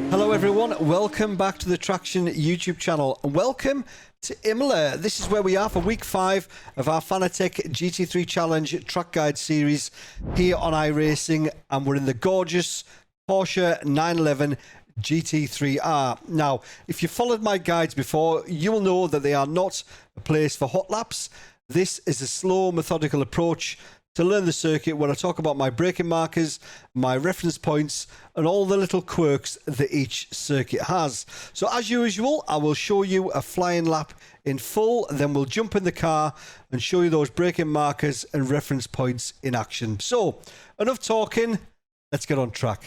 Hello everyone, welcome back to the Traxion YouTube channel and welcome to Imola. This is where we are for week 5 of our Fanatec GT3 Challenge track guide series here on iRacing, and we're in the gorgeous Porsche 911 GT3R. Now, if you followed my guides before, you will know that they are not a place for hot laps. This is a slow, methodical approach to learn the circuit where I talk about my braking markers, my reference points, and all the little quirks that each circuit has. So as usual, I will show you a flying lap in full, then we'll jump in the car and show you those braking markers and reference points in action. So, enough talking, let's get on track.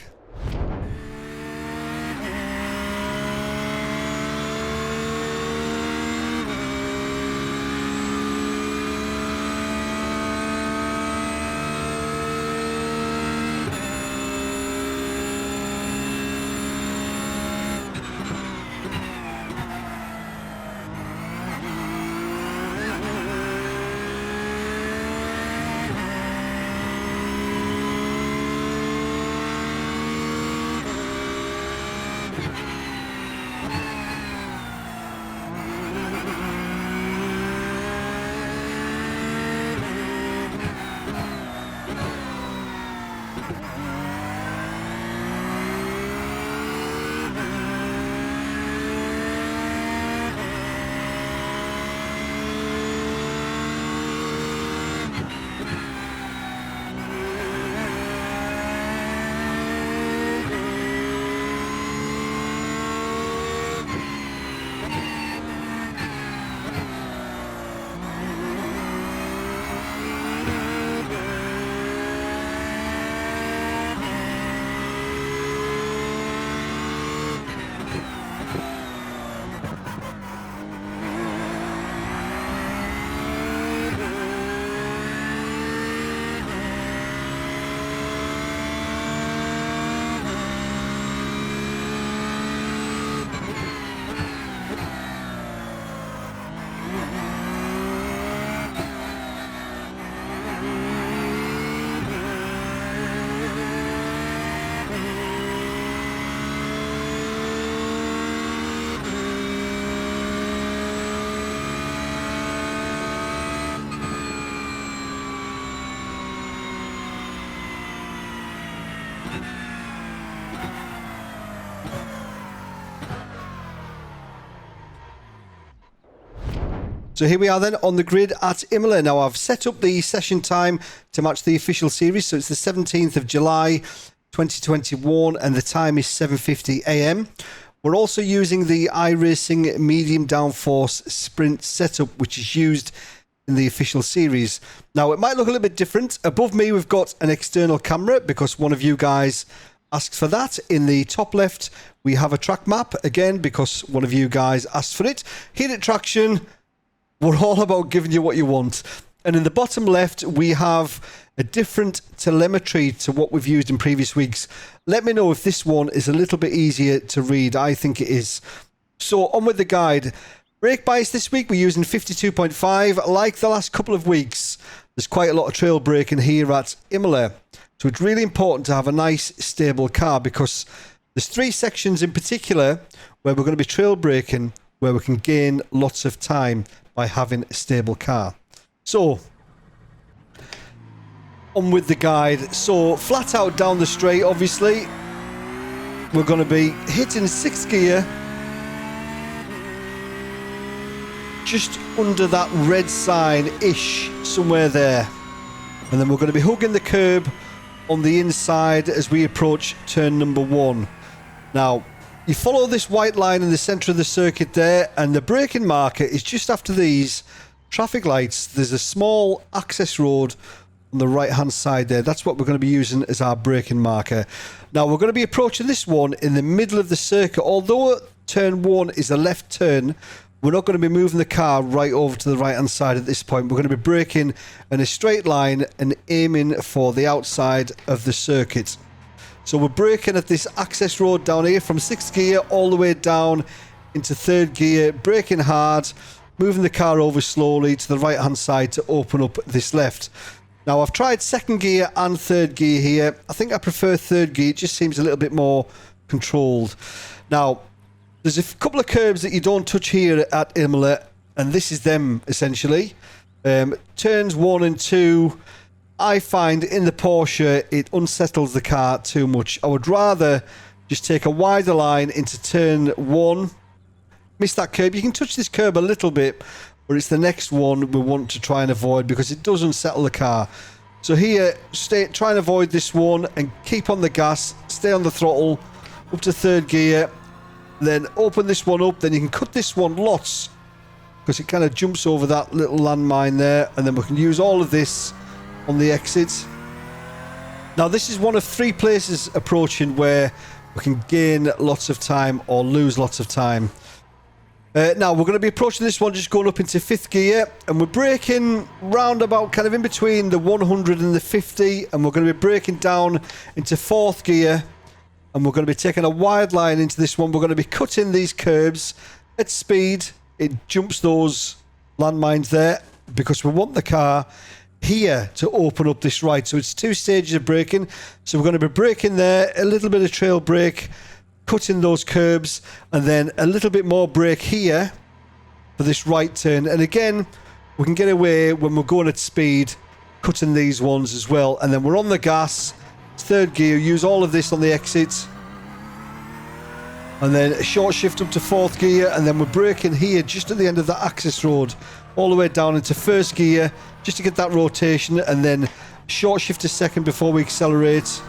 So here we are then on the grid at Imola. Now I've set up the session time to match the official series. So it's the 17th of July 2021 and the time is 7:50 AM. We're also using the iRacing medium downforce sprint setup, which is used in the official series. Now it might look a little bit different. Above me we've got an external camera because one of you guys asked for that. In the top left we have a track map, again because one of you guys asked for it. Here at Traxion, we're all about giving you what you want. And in the bottom left, we have a different telemetry to what we've used in previous weeks. Let me know if this one is a little bit easier to read. I think it is. So on with the guide. Brake bias this week, we're using 52.5. Like the last couple of weeks, there's quite a lot of trail braking here at Imola. So it's really important to have a nice, stable car because there's 3 sections in particular where we're going to be trail braking, where we can gain lots of time by having a stable car. So, on with the guide. So, flat out down the straight, obviously, we're going to be hitting 6th gear, just under that red sign-ish, somewhere there. And then we're going to be hugging the curb on the inside as we approach turn number 1. Now, you follow this white line in the centre of the circuit there, and the braking marker is just after these traffic lights. There's a small access road on the right hand side there. That's what we're going to be using as our braking marker. Now we're going to be approaching this one in the middle of the circuit. Although turn 1 is a left turn, we're not going to be moving the car right over to the right hand side at this point. We're going to be braking in a straight line and aiming for the outside of the circuit. So we're braking at this access road down here from 6th gear all the way down into 3rd gear, braking hard, moving the car over slowly to the right hand side to open up this left. Now I've tried 2nd gear and 3rd gear here. I think I prefer 3rd gear, it just seems a little bit more controlled. Now, there's a couple of curbs that you don't touch here at Imola, and this is them, essentially. Turns 1 and 2, I find in the Porsche, it unsettles the car too much. I would rather just take a wider line into turn 1, miss that curb. You can touch this curb a little bit, but it's the next one we want to try and avoid because it does unsettle the car. So here, try and avoid this one and keep on the gas, stay on the throttle, up to 3rd gear, then open this one up, then you can cut this one lots because it kind of jumps over that little landmine there, and then we can use all of this on the exit. Now this is one of 3 places approaching where we can gain lots of time or lose lots of time. Now we're going to be approaching this one just going up into 5th gear, and we're braking round about kind of in between the 100 and the 50, and we're going to be braking down into 4th gear, and we're going to be taking a wide line into this one. We're going to be cutting these curbs at speed. It jumps those landmines there because we want the car here to open up this right. So it's 2 stages of braking. So we're going to be braking there, a little bit of trail brake, cutting those curbs, and then a little bit more brake here for this right turn. And again, we can get away when we're going at speed, cutting these ones as well. And then we're on the gas, 3rd gear, use all of this on the exit. And then a short shift up to 4th gear, and then we're braking here just at the end of the access road, all the way down into 1st gear, just to get that rotation, and then short shift to 2nd before we accelerate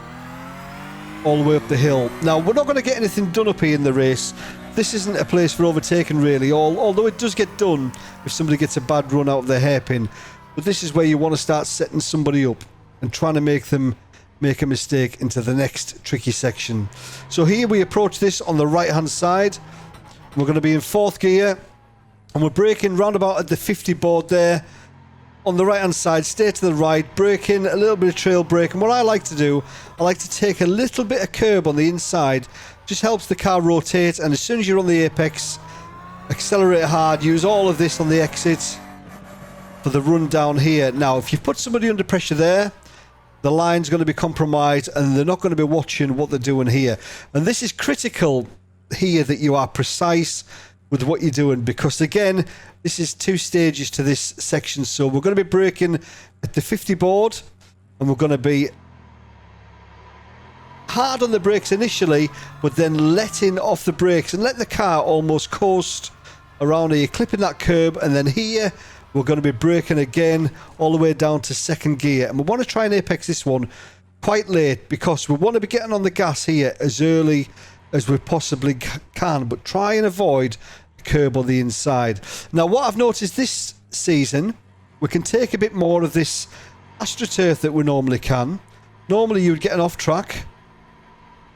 all the way up the hill. Now, we're not going to get anything done up here in the race. This isn't a place for overtaking, really, although it does get done if somebody gets a bad run out of their hairpin. But this is where you want to start setting somebody up and trying to make them make a mistake into the next tricky section. So here we approach this on the right-hand side. We're going to be in 4th gear, and we're braking round about at the 50 board there. On the right hand side, stay to the right, braking, a little bit of trail brake. And what I like to do, I like to take a little bit of curb on the inside, just helps the car rotate, and as soon as you're on the apex, accelerate hard, use all of this on the exit for the run down here. Now, if you put somebody under pressure there, the line's going to be compromised and they're not going to be watching what they're doing here. And this is critical here, that you are precise with what you're doing, because again, this is 2 stages to this section. So we're going to be braking at the 50 board, and we're going to be hard on the brakes initially, but then letting off the brakes and let the car almost coast around here, clipping that curb. And then here we're going to be braking again all the way down to 2nd gear, and we want to try and apex this one quite late because we want to be getting on the gas here as early as we possibly can, but try and avoid the curb on the inside. Now, what I've noticed this season, we can take a bit more of this AstroTurf that we normally can. Normally you would get an off track,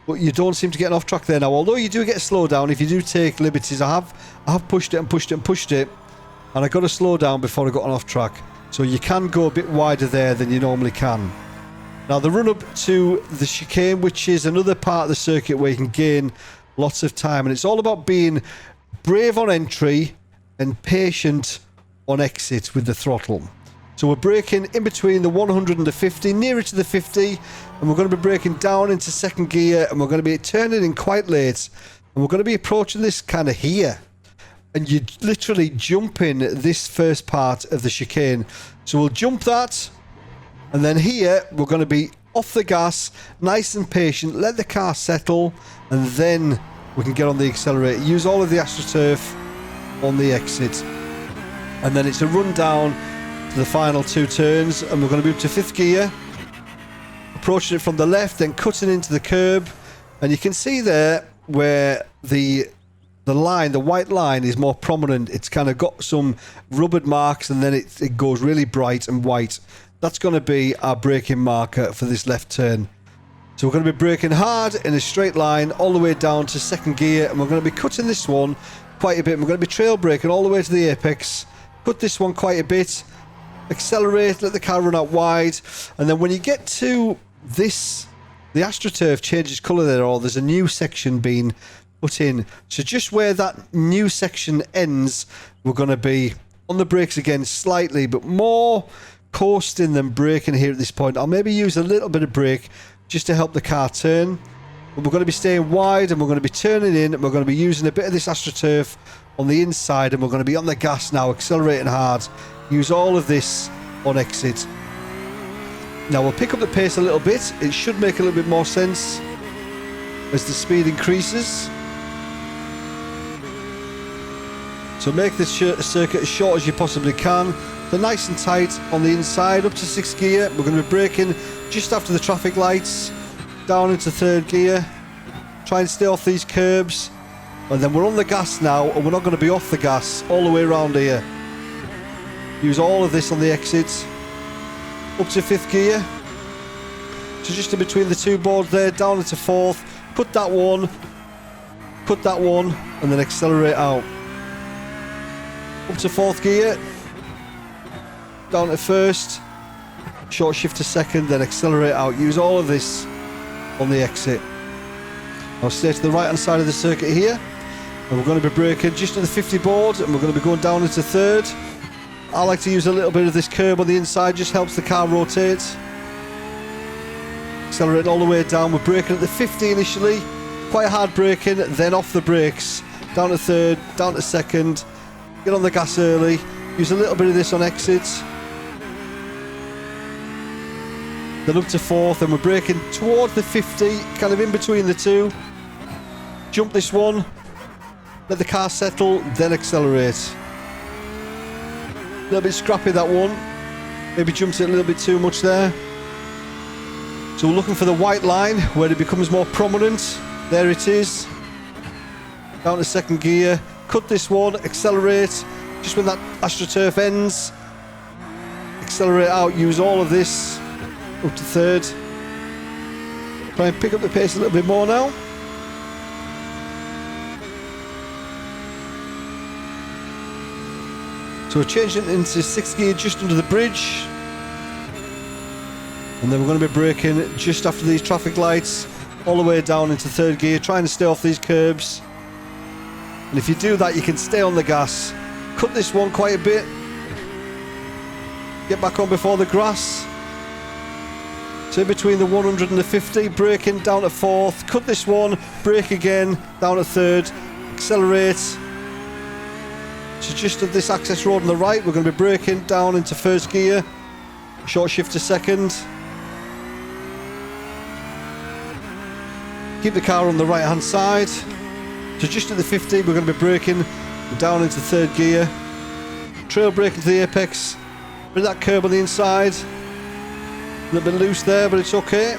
but you don't seem to get an off track there now, although you do get a slowdown if you do take liberties. I have pushed it and pushed it and pushed it, and I got to slow down before I got an off track, so you can go a bit wider there than you normally can. Now, the run up to the chicane, which is another part of the circuit where you can gain lots of time, and it's all about being brave on entry and patient on exit with the throttle. So we're braking in between the 100 and the 50, nearer to the 50, and we're going to be braking down into 2nd gear, and we're going to be turning in quite late, and we're going to be approaching this kind of here, and you're literally jumping this first part of the chicane. So we'll jump that, and then here we're going to be off the gas, nice and patient, let the car settle, and then we can get on the accelerator. Use all of the AstroTurf on the exit, and then it's a run down to the final 2 turns, and we're going to move to 5th gear, approaching it from the left, then cutting into the curb, and you can see there where the line, the white line, is more prominent. It's kind of got some rubbered marks, and then it goes really bright and white. That's going to be our braking marker for this left turn. So we're going to be braking hard in a straight line all the way down to 2nd gear, and we're going to be cutting this one quite a bit. We're going to be trail braking all the way to the apex, cut this one quite a bit, accelerate, let the car run out wide, and then when you get to this, the AstroTurf changes colour there, or there's a new section being put in. So just where that new section ends, we're going to be on the brakes again slightly, but more coasting than braking here at this point. I'll maybe use a little bit of brake just to help the car turn. but we're going to be staying wide and we're going to be turning in and we're going to be using a bit of this AstroTurf on the inside and we're going to be on the gas now, accelerating hard. Use all of this on exit. Now we'll pick up the pace a little bit. It should make a little bit more sense as the speed increases. So make this circuit as short as you possibly can. They're nice and tight on the inside, up to 6th gear. We're going to be braking just after the traffic lights, down into 3rd gear. Try and stay off these curbs. And then we're on the gas now, and we're not going to be off the gas all the way around here. Use all of this on the exits. Up to 5th gear. So just in between the two boards there, down into 4th. Put that one, and then accelerate out. Up to 4th gear. Down to 1st. Short shift to 2nd, then accelerate out. Use all of this on the exit. I'll stay to the right hand side of the circuit here. And we're going to be braking just at the 50 board, and we're going to be going down into 3rd. I like to use a little bit of this curb on the inside, just helps the car rotate. Accelerating all the way down. We're braking at the 50 initially, quite hard braking, then off the brakes, down to 3rd, down to 2nd, get on the gas early, use a little bit of this on exits, then up to 4th, and we're braking towards the 50, kind of in between the two. Jump this one, let the car settle, then accelerate. A little bit scrappy that one, maybe jumped it a little bit too much there. So we're looking for the white line where it becomes more prominent. There it is. Down to 2nd gear. Cut this one, accelerate. Just when that AstroTurf ends, accelerate out, use all of this. Up to 3rd. Try and pick up the pace a little bit more now. So we're changing into 6th gear just under the bridge. And then we're going to be braking just after these traffic lights, all the way down into 3rd gear, trying to stay off these curbs. And if you do that, you can stay on the gas. Cut this one quite a bit. Get back on before the grass. So in between the 100 and the 50, braking down to 4th. Cut this one, brake again, down to 3rd. Accelerate. So just at this access road on the right, we're going to be braking down into 1st gear. Short shift to 2nd. Keep the car on the right hand side. So just at the 50, we're going to be braking down into 3rd gear. Trail brake into the apex. Bring that curb on the inside. A little bit loose there, but it's okay.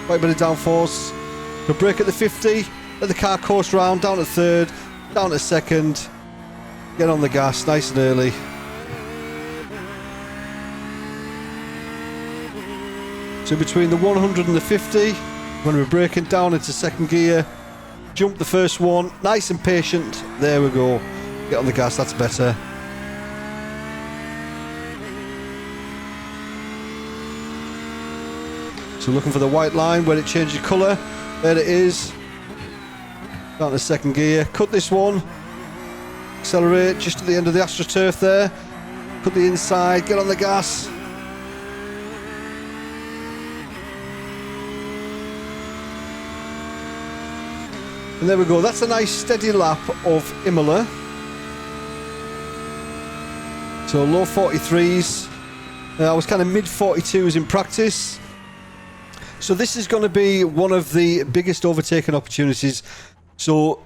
Quite a bit of downforce. We'll brake at the 50. Let the car coast round, down to 3rd, down to 2nd. Get on the gas nice and early. So between the 100 and the 50, when we're braking down into 2nd gear, jump the first one, nice and patient. There we go. Get on the gas, that's better. So looking for the white line where it changes colour. There it is. Down to 2nd gear. Cut this one. Accelerate just at the end of the AstroTurf there. Cut the inside, get on the gas. And there we go. That's a nice steady lap of Imola. So low 43s. I was kind of mid 42s in practice. So this is going to be one of the biggest overtaking opportunities. So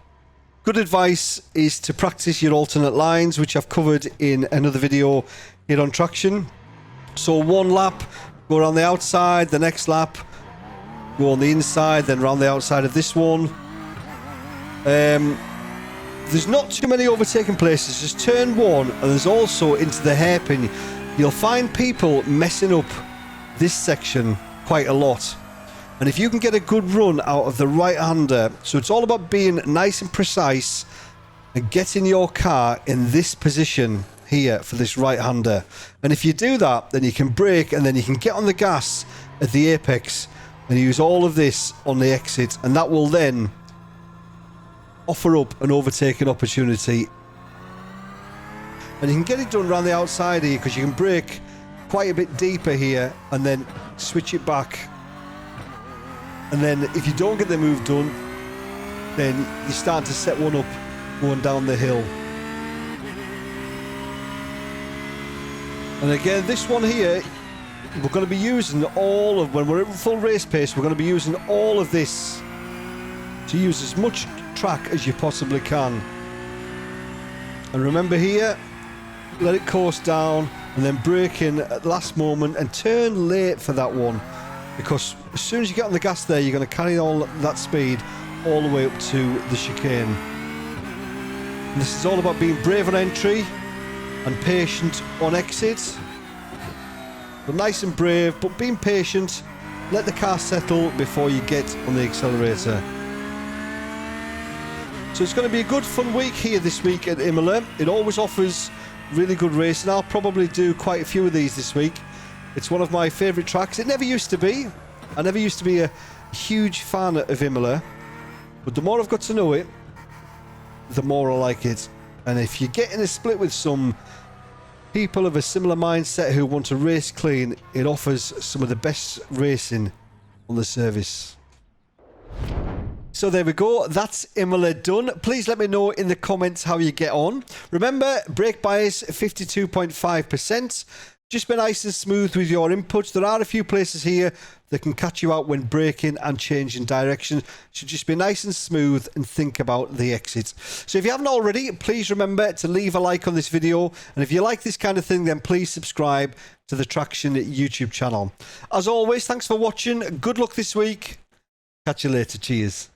good advice is to practice your alternate lines, which I've covered in another video here on Traxion. So one lap, go around the outside, the next lap, go on the inside, then around the outside of this one. There's not too many overtaking places, just turn one, and there's also into the hairpin. You'll find people messing up this section quite a lot. And if you can get a good run out of the right-hander, so it's all about being nice and precise and getting your car in this position here for this right-hander. And if you do that, then you can brake and then you can get on the gas at the apex and use all of this on the exit, and that will then offer up an overtaking opportunity. And you can get it done around the outside here because you can brake quite a bit deeper here and then switch it back. And then if you don't get the move done, then you're starting to set one up going down the hill. And again, this one here, we're going to be using all of, when we're at full race pace, we're going to be using all of this to use as much track as you possibly can. And remember here, let it course down and then brake in at the last moment and turn late for that one, because as soon as you get on the gas there, you're going to carry all that speed all the way up to the chicane. And this is all about being brave on entry and patient on exit. But nice and brave, but being patient. Let the car settle before you get on the accelerator. So it's going to be a good fun week here this week at Imola. It always offers really good racing. I'll probably do quite a few of these this week. It's one of my favourite tracks. It never used to be. I never used to be a huge fan of Imola. But the more I've got to know it, the more I like it. And if you get in a split with some people of a similar mindset who want to race clean, it offers some of the best racing on the service. So there we go, that's Imola done. Please let me know in the comments how you get on. Remember, brake bias 52.5%. Just be nice and smooth with your inputs. There are a few places here that can catch you out when braking and changing direction. So just be nice and smooth and think about the exit. So if you haven't already, please remember to leave a like on this video. And if you like this kind of thing, then please subscribe to the Traxion YouTube channel. As always, thanks for watching. Good luck this week. Catch you later. Cheers.